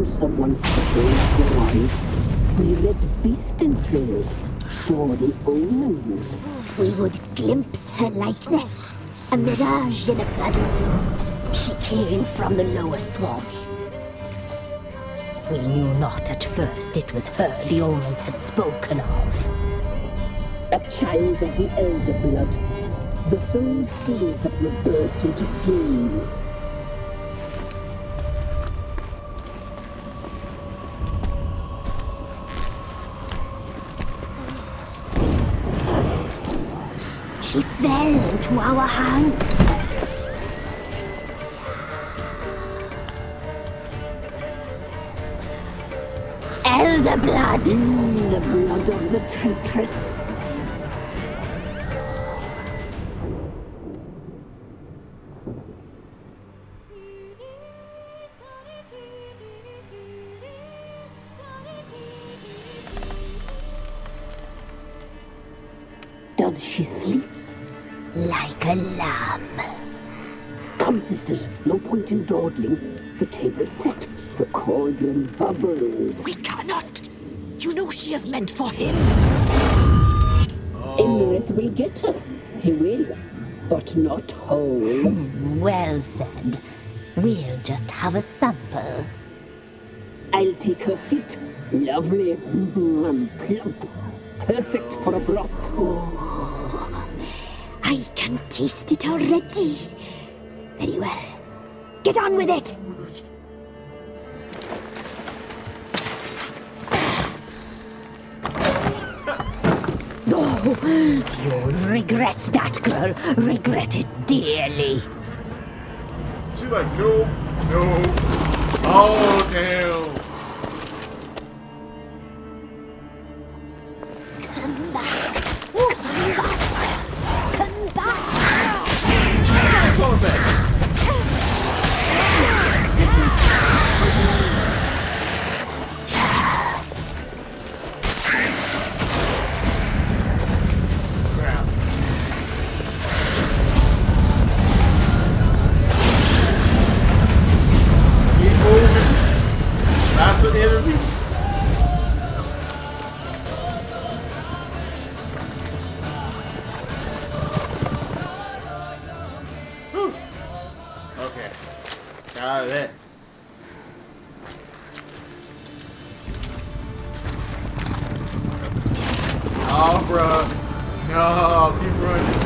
found someone supposed to arrive. We read beast entrails, saw the omens. We would glimpse her likeness, a mirage in a puddle. She came from the lower swamp. We knew not at first it was her the omens had spoken of. A child of the Elderblood, the soul seed that will burst into flame. She fell into our hands. Elderblood! The blood of the traitress. Does she sleep? Like a lamb. Come, sisters, no point in dawdling. The table's set. The cauldron bubbles. We cannot! You know she is meant for him! Imrith will get her. He will, but not whole. Well said. We'll just have a sample. I'll take her feet. Lovely. Plump. Perfect for a broth. I can taste it already. Very well. Get on with it! Oh, you'll regret that, girl. Regret it dearly. She's like, no, no. Oh, damn. Come back. Come back. I'm going back. That's what the enemies. Whew. Okay. Got out of that. Oh, bruh. No, keep running.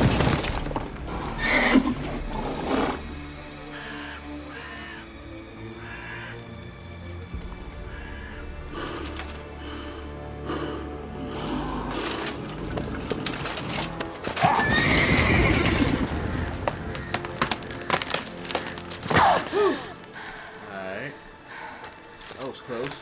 Alright. That was close.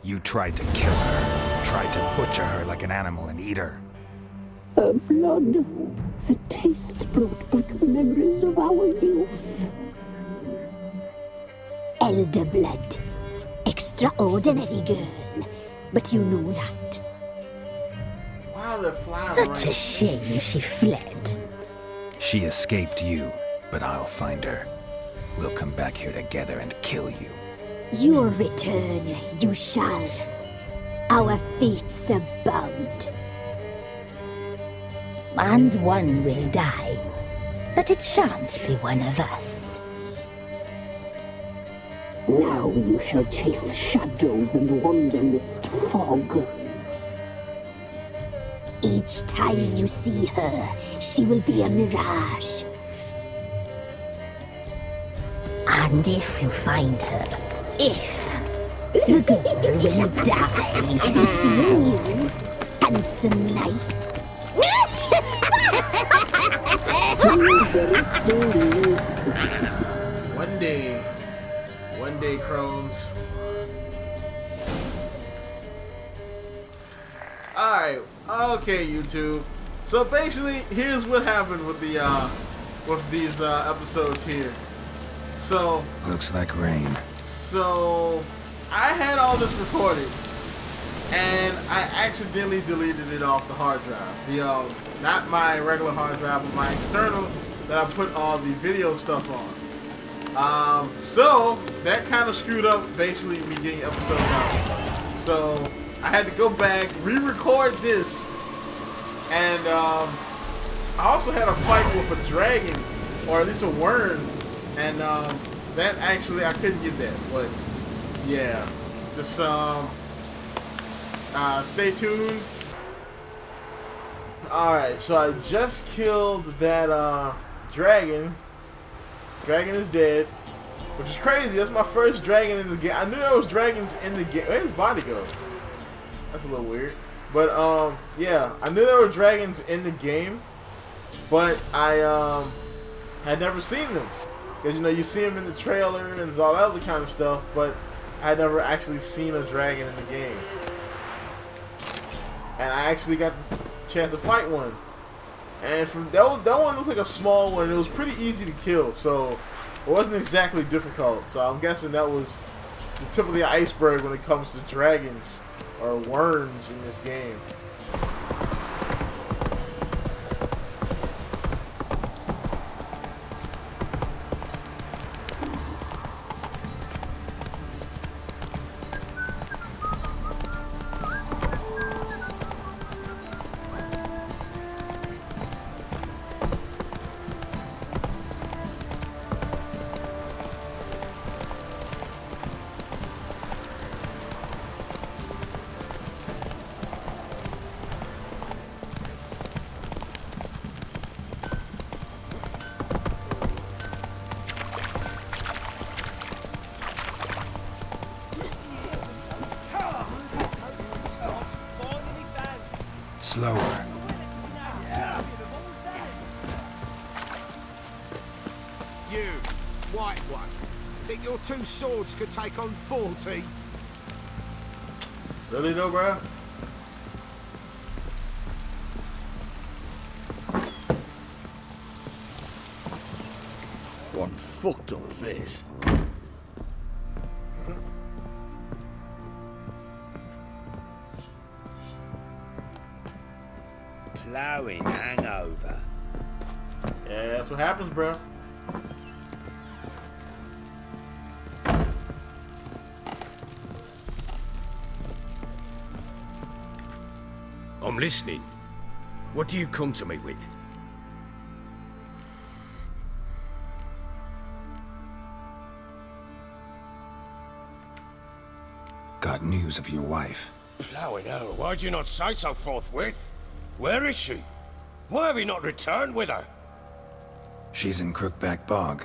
You tried to kill her, tried to butcher her like an animal and eat her. Her blood. The taste brought back memories of our youth. Elderblood. Extraordinary girl. But you know that. Wow, they're flying Such around. a shame she fled. She escaped you, but I'll find her. We'll come back here together and kill you. You'll return, you shall. Our fates are bound. And one will die, but it shan't be one of us. Now you shall chase shadows and wander midst fog. Each time you see her, she will be a mirage. And if you find her, the girl will die. Seeing you, handsome knight. One day, Crones. Alright, okay, YouTube. So basically, here's what happened with the with these episodes here. So Looks like rain. So I had all this recorded, and I accidentally deleted it off the hard drive. The not my regular hard drive, but my external that I put all the video stuff on. So that kind of screwed up basically me getting episodes out. So I had to go back, re-record this, and I also had a fight with a dragon, or at least a worm, and that actually I couldn't get that, but yeah, just stay tuned. Alright, so I just killed that dragon. Dragon is dead, which is crazy. That's my first dragon in the game. I knew there was dragons in the game. Where did his body go? That's a little weird. But yeah, I knew there were dragons in the game, but I had never seen them. Because, you know, you see them in the trailer and all that other kind of stuff, but I had never actually seen a dragon in the game. And I actually got the chance to fight one. And from that one looked like a small one, and it was pretty easy to kill, so it wasn't exactly difficult. So I'm guessing that was the tip of the iceberg when it comes to dragons or worms in this game. Slower. You, white one, think your two swords could take on 40? Really though, bro? One fucked up this. Plowing hangover. Yeah, that's what happens, bro. I'm listening. What do you come to me with? Got news of your wife. Plowing hell, why'd you not say so forthwith? Where is she? Why have you not returned with her? She's in Crookback Bog.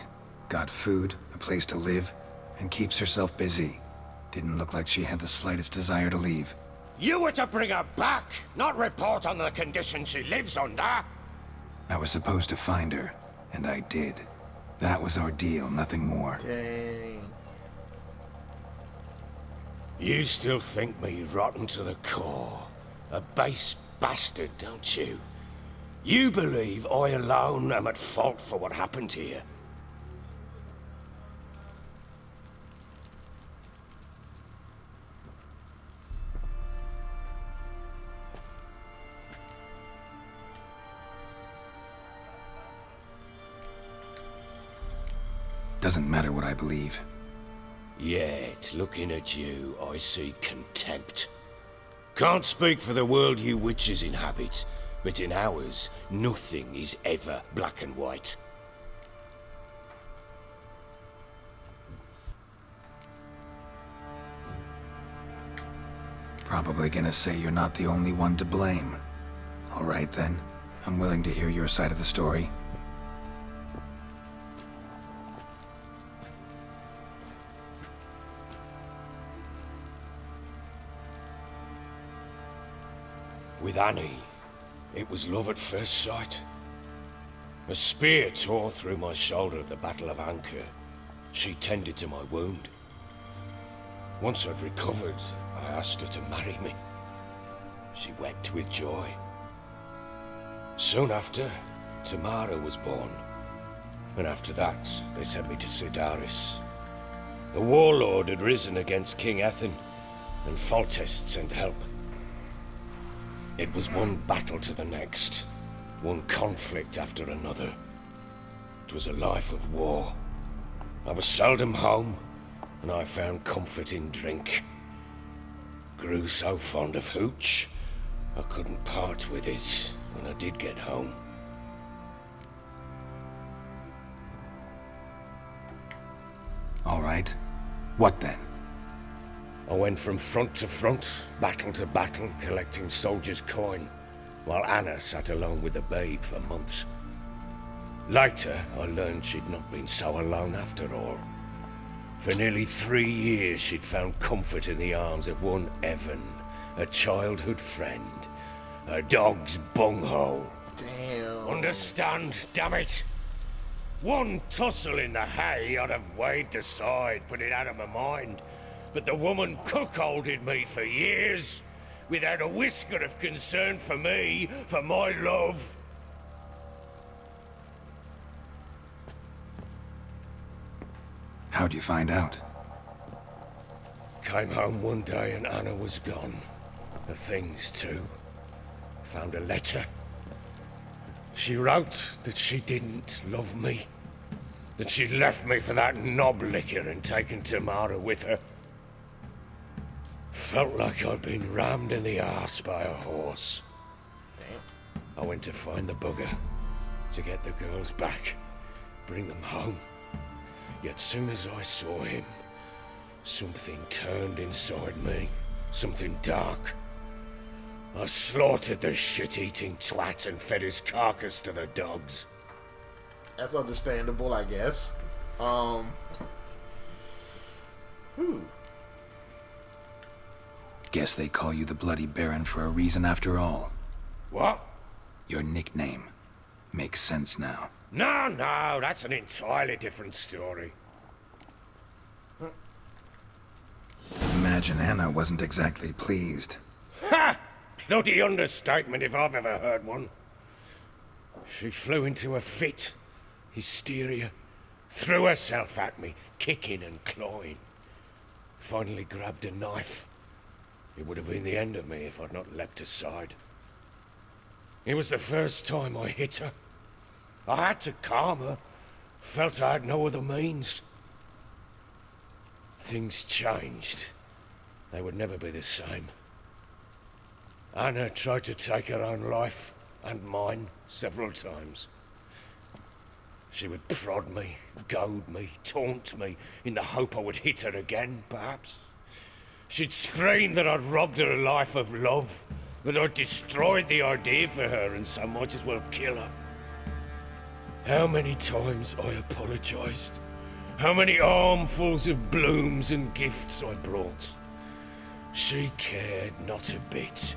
Got food, a place to live, and keeps herself busy. Didn't look like she had the slightest desire to leave. You were to bring her back, not report on the conditions she lives under. I was supposed to find her, and I did. That was our deal, nothing more. Dang. You still think me rotten to the core. A base bastard, don't you? You believe I alone am at fault for what happened here. Doesn't matter what I believe. Yet, looking at you, I see contempt. Can't speak for the world you witches inhabit, but in ours, nothing is ever black and white. Probably gonna say you're not the only one to blame. All right then, I'm willing to hear your side of the story. With Annie, it was love at first sight. A spear tore through my shoulder at the Battle of Anchor. She tended to my wound. Once I'd recovered, I asked her to marry me. She wept with joy. Soon after, Tamara was born. And after that, they sent me to Sidaris. The warlord had risen against King Ethan, and Foltest sent help. It was one battle to the next, one conflict after another. It was a life of war. I was seldom home, and I found comfort in drink. Grew so fond of hooch, I couldn't part with it when I did get home. All right. What then? I went from front to front, battle to battle, collecting soldiers' coin, while Anna sat alone with the babe for months. Later, I learned she'd not been so alone after all. For nearly 3 years, she'd found comfort in the arms of one Evan, a childhood friend. Her dog's bunghole. Damn. Understand, damn it? One tussle in the hay I'd have waved aside, put it out of my mind. But the woman cuckolded me for years, without a whisker of concern for me, for my love. How'd you find out? Came home one day and Anna was gone. The things too. Found a letter. She wrote that she didn't love me. That she'd left me for that knob licker and taken Tamara with her. Felt like I'd been rammed in the arse by a horse. Damn. I went to find the bugger, to get the girls back, bring them home. Yet soon as I saw him, something turned inside me, something dark. I slaughtered the shit-eating twat and fed his carcass to the dogs. That's understandable, I guess. Guess they call you the Bloody Baron for a reason after all. What? Your nickname. Makes sense now. No, that's an entirely different story. Imagine Anna wasn't exactly pleased. Ha! Bloody understatement if I've ever heard one. She flew into a fit. Hysteria. Threw herself at me, kicking and clawing. Finally grabbed a knife. It would have been the end of me if I'd not leapt aside. It was the first time I hit her. I had to calm her. Felt I had no other means. Things changed. They would never be the same. Anna tried to take her own life, and mine, several times. She would prod me, goad me, taunt me, in the hope I would hit her again, perhaps. She'd scream that I'd robbed her life of love, that I'd destroyed the idea for her and so might as well kill her. How many times I apologized. How many armfuls of blooms and gifts I brought. She cared not a bit.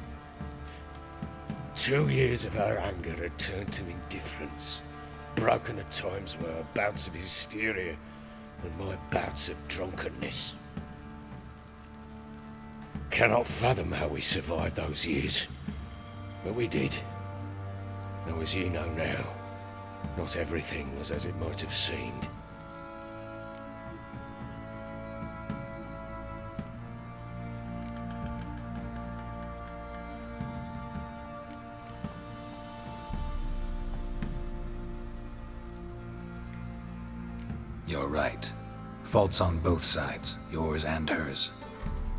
2 years of her anger had turned to indifference, broken at times were her bouts of hysteria and my bouts of drunkenness. Cannot fathom how we survived those years, but we did. Though as you know now, not everything was as it might have seemed. You're right. Faults on both sides, yours and hers.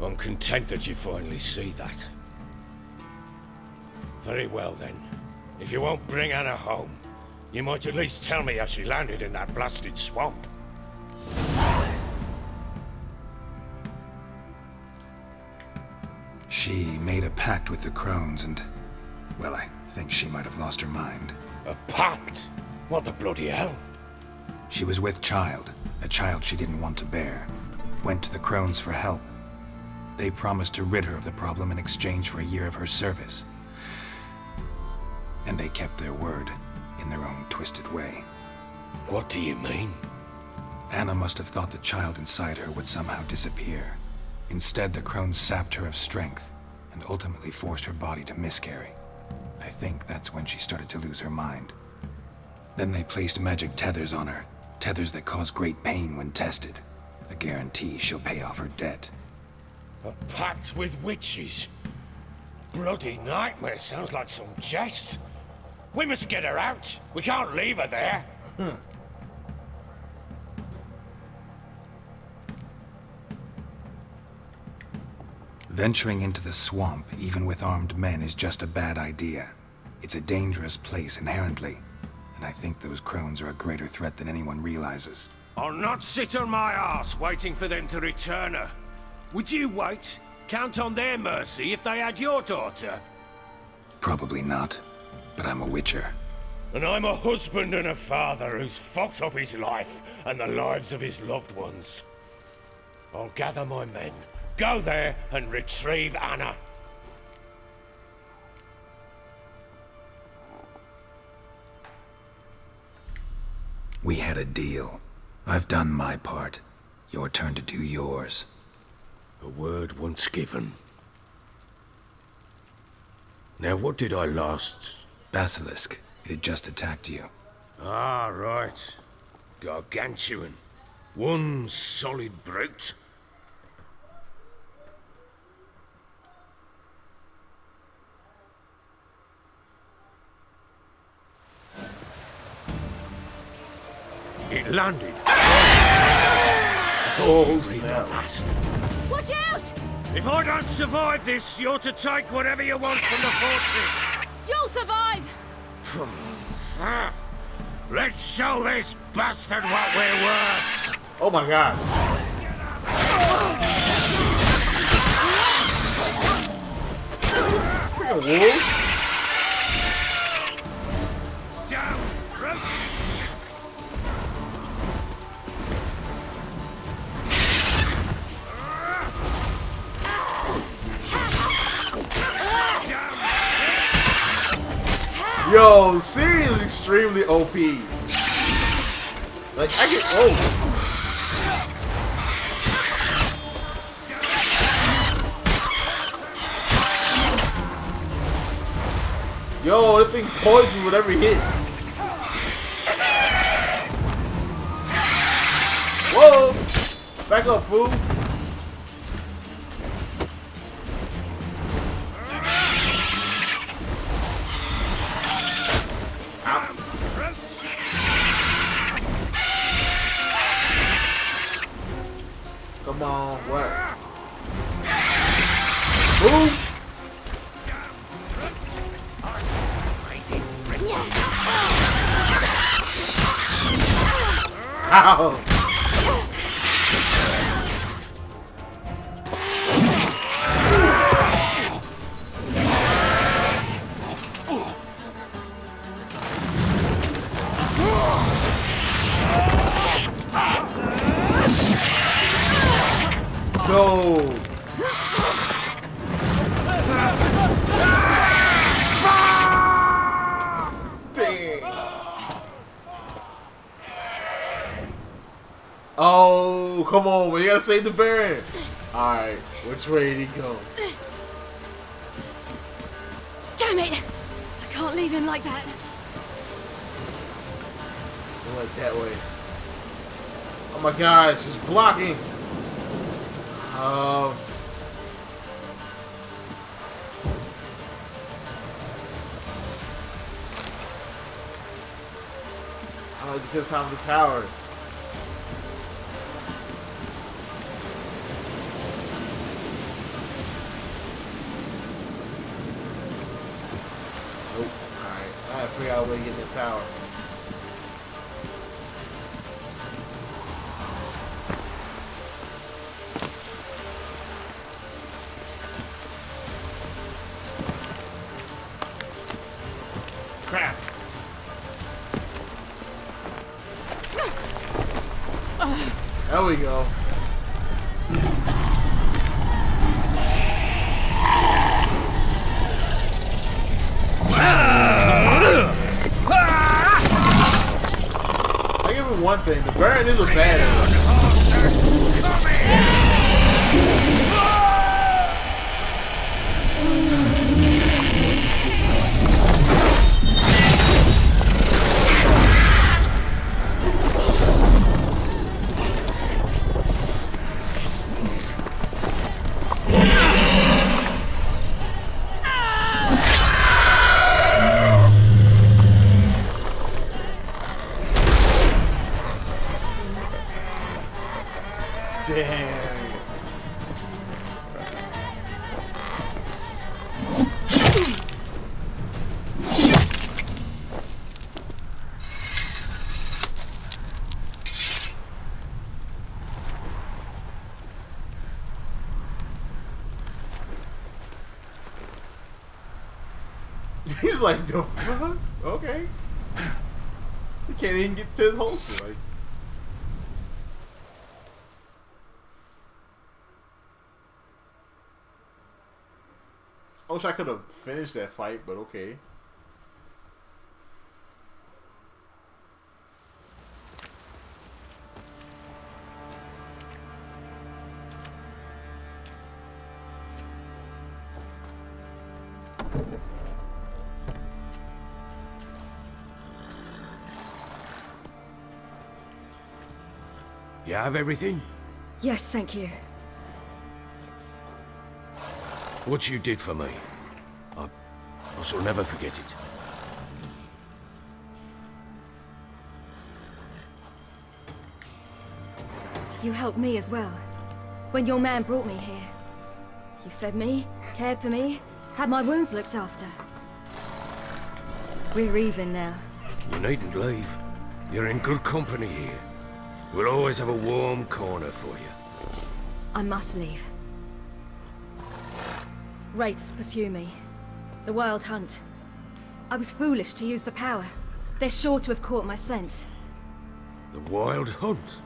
I'm content that you finally see that. Very well then. If you won't bring Anna home, you might at least tell me how she landed in that blasted swamp. She made a pact with the Crones and, well, I think she might have lost her mind. A pact? What the bloody hell? She was with child, a child she didn't want to bear. Went to the Crones for help. They promised to rid her of the problem in exchange for a year of her service. And they kept their word, in their own twisted way. What do you mean? Anna must have thought the child inside her would somehow disappear. Instead, the Crones sapped her of strength, and ultimately forced her body to miscarry. I think that's when she started to lose her mind. Then they placed magic tethers on her. Tethers that cause great pain when tested. A guarantee she'll pay off her debt. A pact with witches? Bloody nightmare, sounds like some jest. We must get her out. We can't leave her there. Venturing into the swamp, even with armed men, is just a bad idea. It's a dangerous place inherently, and I think those Crones are a greater threat than anyone realizes. I'll not sit on my ass waiting for them to return her. Would you wait? Count on their mercy if they had your daughter? Probably not, but I'm a witcher. And I'm a husband and a father who's fucked up his life and the lives of his loved ones. I'll gather my men, go there and retrieve Anna. We had a deal. I've done my part. Your turn to do yours. A word once given. Now what did I last... Basilisk. It had just attacked you. Ah, right. Gargantuan. One solid brute. It landed. Oh, Read the last. Watch out! If I don't survive this, you're to take whatever you want from the fortress. You'll survive! Let's show this bastard what we're worth. Oh my god. Freaking wolf. Down, roach. Yo, Ciri is extremely OP. Like, I get... Oh. Yo, that thing poisons with every hit. Whoa! Back up, fool. Come on, what? Move! Ow! Go! Dang. Oh, come on, we gotta save the Baron. Alright, which way did he go? Damn it! I can't leave him like that. He went that way. Oh my god, she's blocking. I like to get top of the tower. Nope. Alright. I gotta figure out a way to get in the tower. Crap. There we go. I give him one thing, the Baron is a badass. He's like, the fuck? Okay. He can't even get to his holster. Like, I wish I could have finished that fight, but okay. You have everything? Yes, thank you. What you did for me, I shall never forget it. You helped me as well. When your man brought me here. You fed me, cared for me, had my wounds looked after. We're even now. You needn't leave. You're in good company here. We'll always have a warm corner for you. I must leave. Wraiths pursue me. The Wild Hunt. I was foolish to use the power. They're sure to have caught my scent. The Wild Hunt?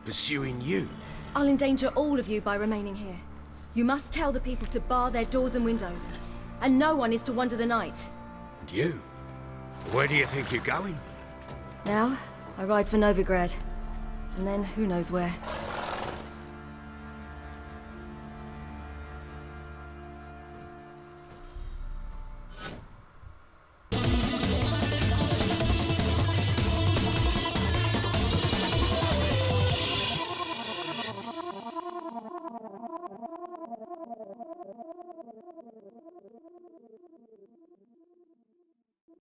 Pursuing you? I'll endanger all of you by remaining here. You must tell the people to bar their doors and windows. And no one is to wander the night. And you? Where do you think you're going? Now, I ride for Novigrad. And then who knows where.